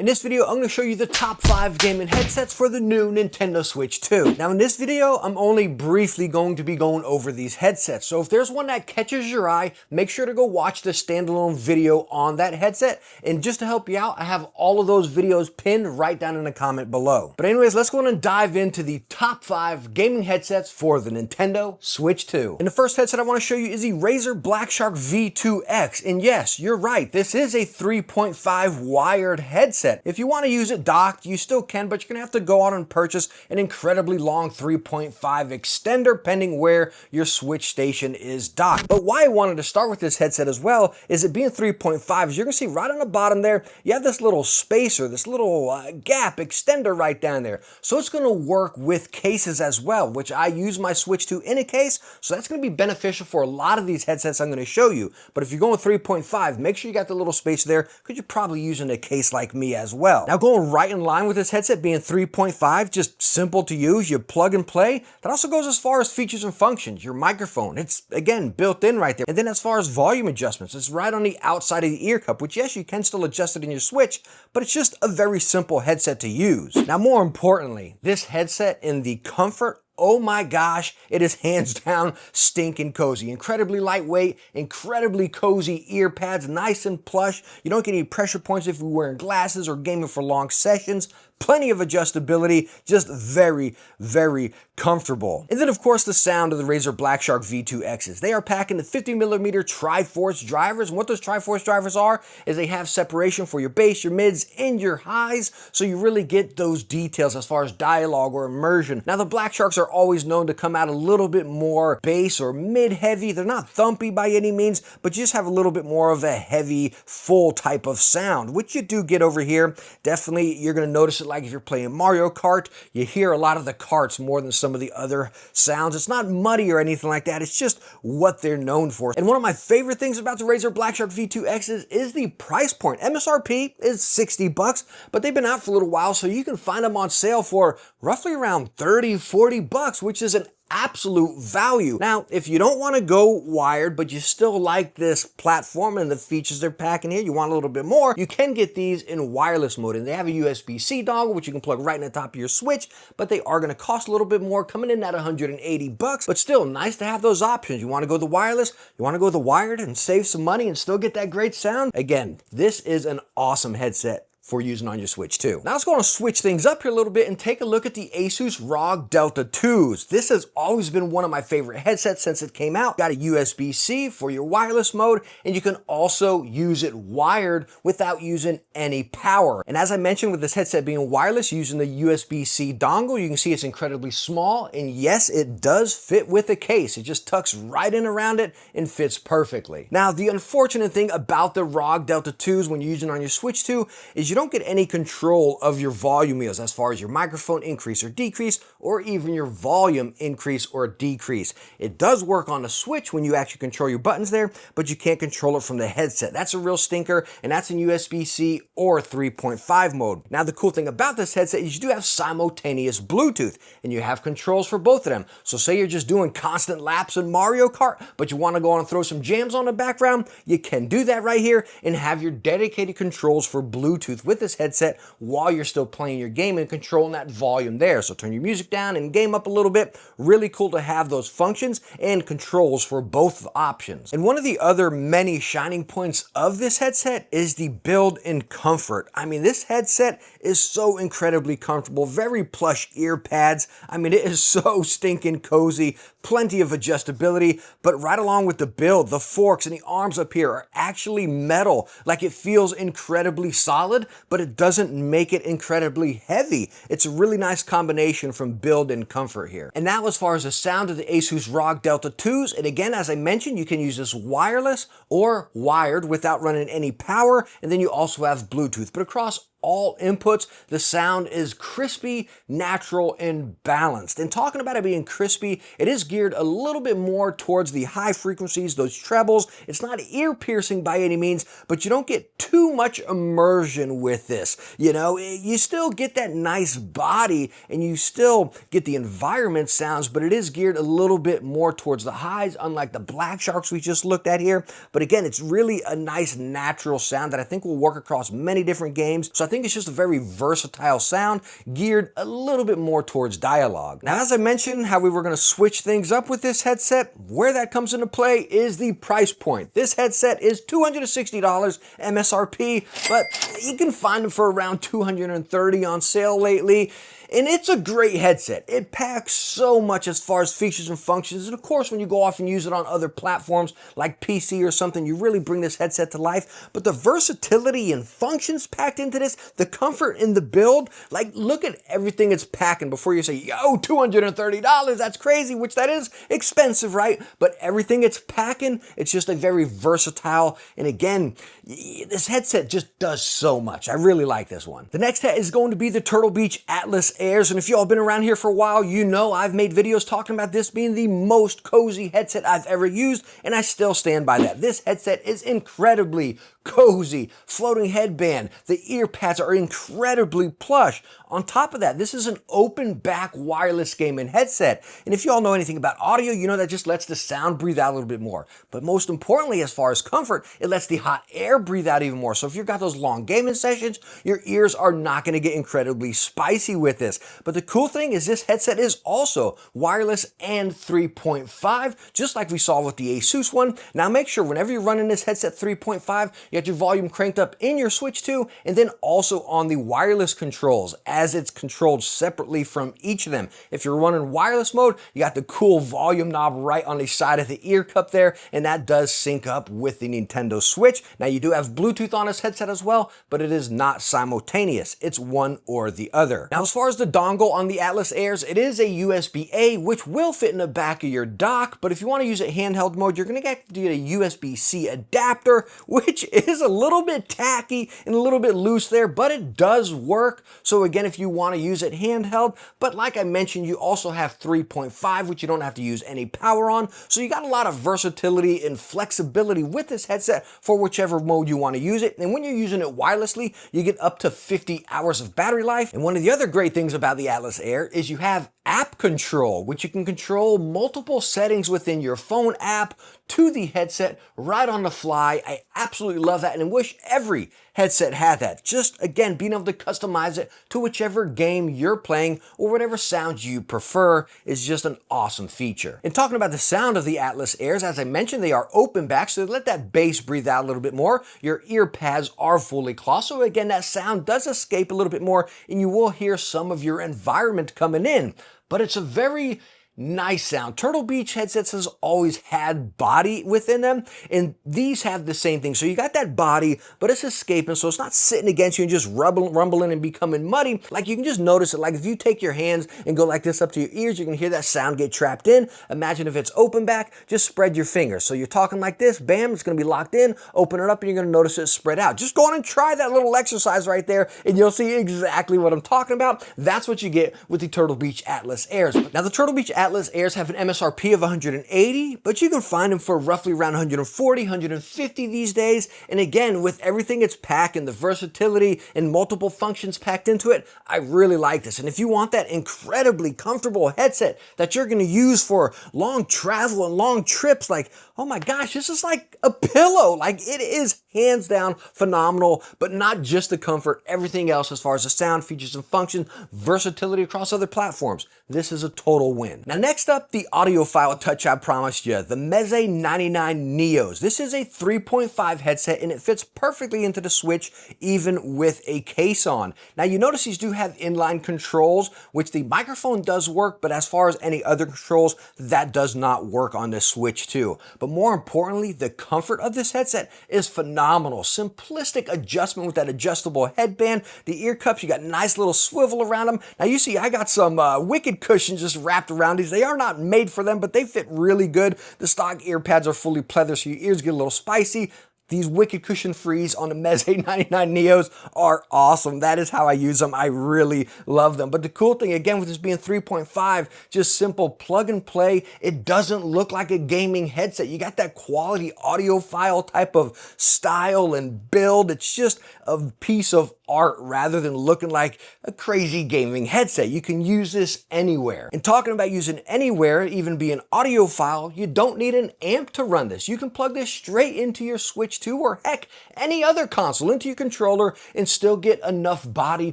In this video, I'm going to show you the top 5 gaming headsets for the new Nintendo Switch 2. Now in this video, I'm only briefly going to be going over these headsets. So if there's one that catches your eye, make sure to go watch the standalone video on that headset. And just to help you out, I have all of those videos pinned right down in the comment below. But anyways, let's go on and dive into the top 5 gaming headsets for the Nintendo Switch 2. And the first headset I want to show you is the Razer Black Shark V2X. And yes, you're right, this is a 3.5 wired headset. If you want to use it docked, you still can, but you're going to have to go out and purchase an incredibly long 3.5 extender, pending where your Switch station is docked. But why I wanted to start with this headset as well is it being 3.5, as you're going to see right on the bottom there, you have this little spacer, this little gap extender right down there. So it's going to work with cases as well, which I use my Switch 2 in a case, so that's going to be beneficial for a lot of these headsets I'm going to show you. But if you're going 3.5, make sure you got the little spacer there, because you're probably using a case like me as well. Now going right in line with this headset being 3.5, just simple to use, you plug and play. That also goes as far as features and functions. Your microphone, it's again built in right there. And then as far as volume adjustments, it's right on the outside of the ear cup, which yes, you can still adjust it in your Switch, but it's just a very simple headset to use. Now more importantly, this headset in the comfort, oh my gosh, it is hands down stinking cozy. Incredibly lightweight, incredibly cozy ear pads, nice and plush. You don't get any pressure points if you're wearing glasses or gaming for long sessions. Plenty of adjustability, just very, very comfortable. And then of course the sound of the Razer Black Shark V2Xs. They are packing the 50mm Triforce drivers, and what those Triforce drivers are is they have separation for your bass, your mids, and your highs, so you really get those details as far as dialogue or immersion. Now the Black Sharks are always known to come out a little bit more bass or mid heavy. They're not thumpy by any means, but you just have a little bit more of a heavy, full type of sound, which you do get over here. Definitely you're going to notice it like if you're playing Mario Kart, you hear a lot of the karts more than some of the other sounds. It's not muddy or anything like that. It's just what they're known for. And one of my favorite things about the Razer Black Shark V2Xs is the price point. MSRP is 60 bucks, but they've been out for a little while, so you can find them on sale for roughly around 30, 40 bucks, which is an absolute value. Now, if you don't want to go wired, but you still like this platform and the features they're packing here, you want a little bit more, you can get these in wireless mode. And they have a USB-C dongle, which you can plug right in the top of your Switch, but they are going to cost a little bit more, coming in at 180 bucks, but still nice to have those options. You want to go the wireless, you want to go the wired and save some money and still get that great sound. Again, this is an awesome headset for using on your Switch 2. Now let's go on and switch things up here a little bit and take a look at the Asus ROG Delta 2s. This has always been one of my favorite headsets since it came out. Got a USB-C for your wireless mode, and you can also use it wired without using any power. And as I mentioned, with this headset being wireless, using the USB-C dongle, you can see it's incredibly small, and yes, it does fit with a case. It just tucks right in around it and fits perfectly. Now, the unfortunate thing about the ROG Delta 2s when you're using it on your Switch 2 is you don't get any control of your volume wheels as far as your microphone increase or decrease, or even your volume increase or decrease. It does work on the Switch when you actually control your buttons there, but you can't control it from the headset. That's a real stinker, and that's in USB-C or 3.5 mode. Now the cool thing about this headset is you do have simultaneous Bluetooth, and you have controls for both of them. So say you're just doing constant laps in Mario Kart, but you want to go on and throw some jams on the background, you can do that right here and have your dedicated controls for Bluetooth with this headset while you're still playing your game and controlling that volume there. So turn your music down and game up a little bit. Really cool to have those functions and controls for both options. And one of the other many shining points of this headset is the build-in comfort. I mean, this headset is so incredibly comfortable, very plush ear pads. I mean, it is so stinking cozy, plenty of adjustability, but right along with the build, the forks and the arms up here are actually metal. Like, it feels incredibly solid, but it doesn't make it incredibly heavy. It's a really nice combination from build and comfort here. And now as far as the sound of the Asus ROG Delta 2s, and again, as I mentioned, you can use this wireless or wired without running any power, and then you also have Bluetooth. But across all inputs, the sound is crispy, natural, and balanced. And talking about it being crispy, it is geared a little bit more towards the high frequencies, those trebles. It's not ear piercing by any means, but you don't get too much immersion with this. You know, you still get that nice body and you still get the environment sounds, but it is geared a little bit more towards the highs, unlike the Black Sharks we just looked at here. But again, it's really a nice natural sound that I think will work across many different games. So I think it's just a very versatile sound geared a little bit more towards dialogue. Now, as I mentioned how we were going to switch things up with this headset, where that comes into play is the price point. This headset is $260 MSRP, but you can find them for around $230 on sale lately. And it's a great headset. It packs so much as far as features and functions. And of course, when you go off and use it on other platforms like PC or something, you really bring this headset to life. But the versatility and functions packed into this, the comfort in the build, like look at everything it's packing before you say, yo, $230, that's crazy, which that is expensive, right? But everything it's packing, it's just a very versatile. And again, this headset just does so much. I really like this one. The next head is going to be the Turtle Beach Atlas Airs, and if y'all been around here for a while, you know I've made videos talking about this being the most cozy headset I've ever used, and I still stand by that. This headset is incredibly cozy, floating headband. The ear pads are incredibly plush. On top of that, this is an open back wireless gaming headset. And if you all know anything about audio, you know that just lets the sound breathe out a little bit more. But most importantly, as far as comfort, it lets the hot air breathe out even more. So if you've got those long gaming sessions, your ears are not going to get incredibly spicy with this. But the cool thing is this headset is also wireless and 3.5, just like we saw with the Asus one. Now make sure whenever you're running this headset 3.5, you got your volume cranked up in your Switch 2 and then also on the wireless controls as it's controlled separately from each of them. If you're running wireless mode, you got the cool volume knob right on the side of the ear cup there, and that does sync up with the Nintendo Switch. Now you do have Bluetooth on this headset as well, but it is not simultaneous. It's one or the other. Now as far as the dongle on the Atlas Airs, it is a USB-A, which will fit in the back of your dock, but if you want to use it handheld mode, you're going to get a USB-C adapter, which is a little bit tacky and a little bit loose there, but it does work. So again, if you want to use it handheld, but like I mentioned, you also have 3.5, which you don't have to use any power on. So you got a lot of versatility and flexibility with this headset for whichever mode you want to use it. And when you're using it wirelessly, you get up to 50 hours of battery life. And one of the other great things about the Atlas Air is you have app control, which you can control multiple settings within your phone app to the headset right on the fly. I absolutely love that and I wish every headset had that. Just again, being able to customize it to whichever game you're playing or whatever sounds you prefer is just an awesome feature. And talking about the sound of the Atlas Airs, as I mentioned, they are open back, so let that bass breathe out a little bit more. Your ear pads are fully cloth, so again, that sound does escape a little bit more and you will hear some of your environment coming in. But it's a very nice sound. Turtle Beach headsets has always had body within them, and these have the same thing. So you got that body, but it's escaping, so it's not sitting against you and just rumbling and becoming muddy. Like you can just notice it. Like if you take your hands and go like this up to your ears, you can hear that sound get trapped in. Imagine if it's open back, just spread your fingers. So you're talking like this, bam, it's gonna be locked in, open it up and you're gonna notice it spread out. Just go on and try that little exercise right there and you'll see exactly what I'm talking about. That's what you get with the Turtle Beach Atlas Airs. Now the Turtle Beach Atlas Airs have an MSRP of $180, but you can find them for roughly around $140, $150 these days. And again, with everything it's packed and the versatility and multiple functions packed into it, I really like this. And if you want that incredibly comfortable headset that you're gonna use for long travel and long trips, like, oh my gosh, this is like a pillow. Like it is hands down phenomenal, but not just the comfort, everything else as far as the sound, features and function, versatility across other platforms. This is a total win. Now next up, the audiophile touch I promised you, the Meze 99 Neos. This is a 3.5 headset and it fits perfectly into the Switch even with a case on. Now you notice these do have inline controls, which the microphone does work, but as far as any other controls, that does not work on the Switch 2. But more importantly, the comfort of this headset is phenomenal. Simplistic adjustment with that adjustable headband. The ear cups, you got nice little swivel around them. Now you see I got some wicked cushions just wrapped around these. They are not made for them, but they fit really good. The stock ear pads are fully pleather, so your ears get a little spicy. These wicked cushion frees on the Meze 99 Neos are awesome. That is how I use them. I really love them. But the cool thing, again, with this being 3.5, just simple plug and play. It doesn't look like a gaming headset. You got that quality audiophile type of style and build. It's just a piece of art rather than looking like a crazy gaming headset. You can use this anywhere. And talking about using anywhere, even being audiophile, you don't need an amp to run this. You can plug this straight into your Switch 2 or heck, any other console into your controller and still get enough body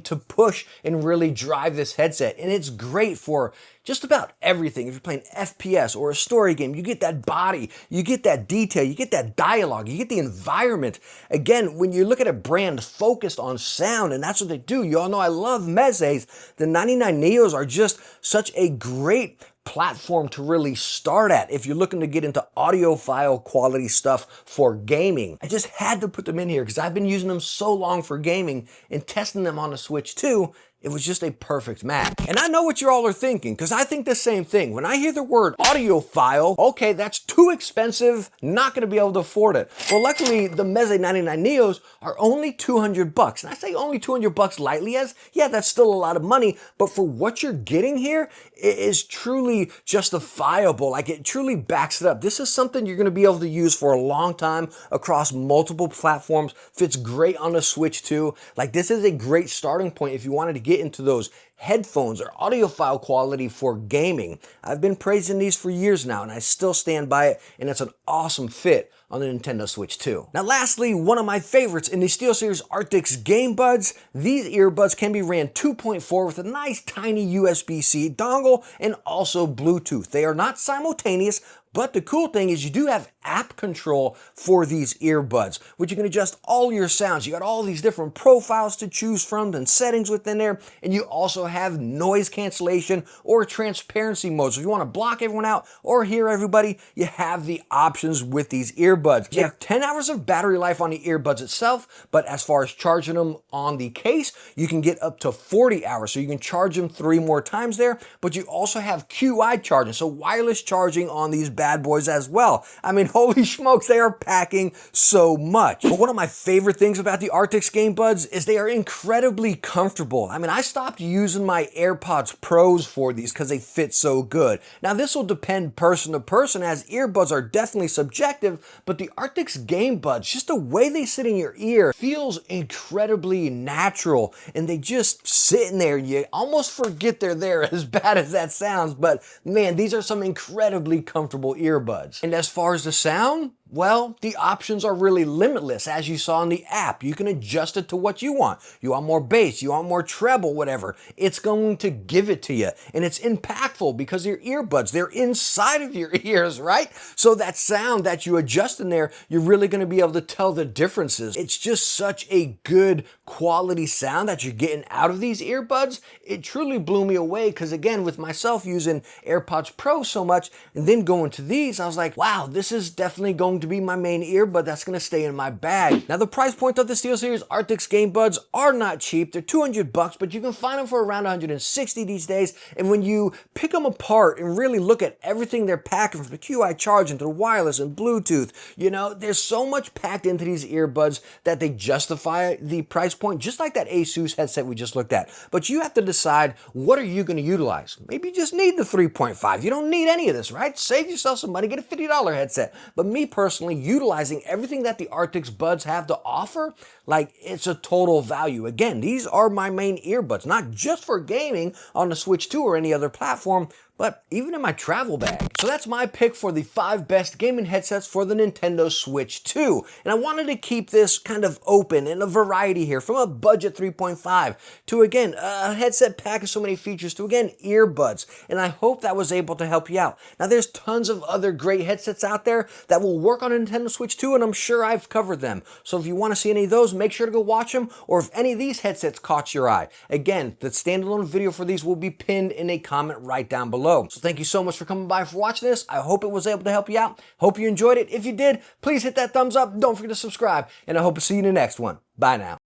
to push and really drive this headset. And it's great for just about everything. If you're playing FPS or a story game, you get that body, you get that detail, you get that dialogue, you get the environment. Again, when you look at a brand focused on sound, and that's what they do, you all know I love Mezes, the 99 Neos are just such a great platform to really start at if you're looking to get into audiophile quality stuff for gaming. I just had to put them in here because I've been using them so long for gaming and testing them on the Switch too. It was just a perfect match. And I know what you all are thinking, because I think the same thing. When I hear the word audiophile, okay, that's too expensive, not gonna be able to afford it. Well, luckily, the Meze 99 Neos are only 200 bucks. And I say only 200 bucks lightly as, yeah, that's still a lot of money, but for what you're getting here, it is truly justifiable. Like, it truly backs it up. This is something you're gonna be able to use for a long time across multiple platforms. Fits great on the Switch too. Like, this is a great starting point if you wanted to get into those headphones or audiophile quality for gaming. I've been praising these for years now, and I still stand by it, and it's an awesome fit on the Nintendo Switch 2. Now lastly, one of my favorites in the SteelSeries Arctis Game Buds. These earbuds can be ran 2.4 with a nice tiny USB-C dongle and also Bluetooth. They are not simultaneous, but the cool thing is you do have app control for these earbuds, which you can adjust all your sounds. You got all these different profiles to choose from and settings within there, and you also have noise cancellation or transparency mode. So if you want to block everyone out or hear everybody, you have the options with these earbuds. You have 10 hours of battery life on the earbuds itself, but as far as charging them on the case, you can get up to 40 hours. So you can charge them 3 more times there, but you also have QI charging, so wireless charging on these bad boys as well. I mean, holy smokes, they are packing so much. But one of my favorite things about the Arctis Game Buds is they are incredibly comfortable. I mean, I stopped using my AirPods Pros for these because they fit so good. Now, this will depend person to person, as earbuds are definitely subjective, but the Arctis Game Buds, just the way they sit in your ear, feels incredibly natural, and they just sit in there. You almost forget they're there, as bad as that sounds, but man, these are some incredibly comfortable earbuds. And as far as the sound, well, the options are really limitless, as you saw in the app. You can adjust it to what you want. You want more bass, you want more treble, whatever. It's going to give it to you. And it's impactful because your earbuds, they're inside of your ears, right? So that sound that you adjust in there, you're really going to be able to tell the differences. It's just such a good quality sound that you're getting out of these earbuds. It truly blew me away because, again, with myself using AirPods Pro so much and then going to these, I was like, wow, this is definitely going to be my main earbud that's going to stay in my bag. Now, the price point of the SteelSeries Arctis Game Buds are not cheap. They're 200 bucks, but you can find them for around 160 these days. And when you pick them apart and really look at everything they're packing, from the QI charging to the wireless and Bluetooth, you know, there's so much packed into these earbuds that they justify the price point, just like that Asus headset we just looked at. But you have to decide, what are you going to utilize? Maybe you just need the 3.5. You don't need any of this, right? Save yourself some money, get a $50 headset. But me personally, utilizing everything that the Arctis Buds have to offer, like, it's a total value. Again, these are my main earbuds, not just for gaming on the Switch 2 or any other platform, but even in my travel bag. So that's my pick for the 5 best gaming headsets for the Nintendo Switch 2. And I wanted to keep this kind of open and a variety here, from a budget 3.5 to, again, a headset pack of so many features to, again, earbuds. And I hope that was able to help you out. Now, there's tons of other great headsets out there that will work on a Nintendo Switch 2, and I'm sure I've covered them. So if you want to see any of those, make sure to go watch them, or if any of these headsets caught your eye. Again, the standalone video for these will be pinned in a comment right down below. So thank you so much for coming by for watching this. I hope it was able to help you out. Hope you enjoyed it. If you did, please hit that thumbs up. Don't forget to subscribe, and I hope to see you in the next one. Bye now.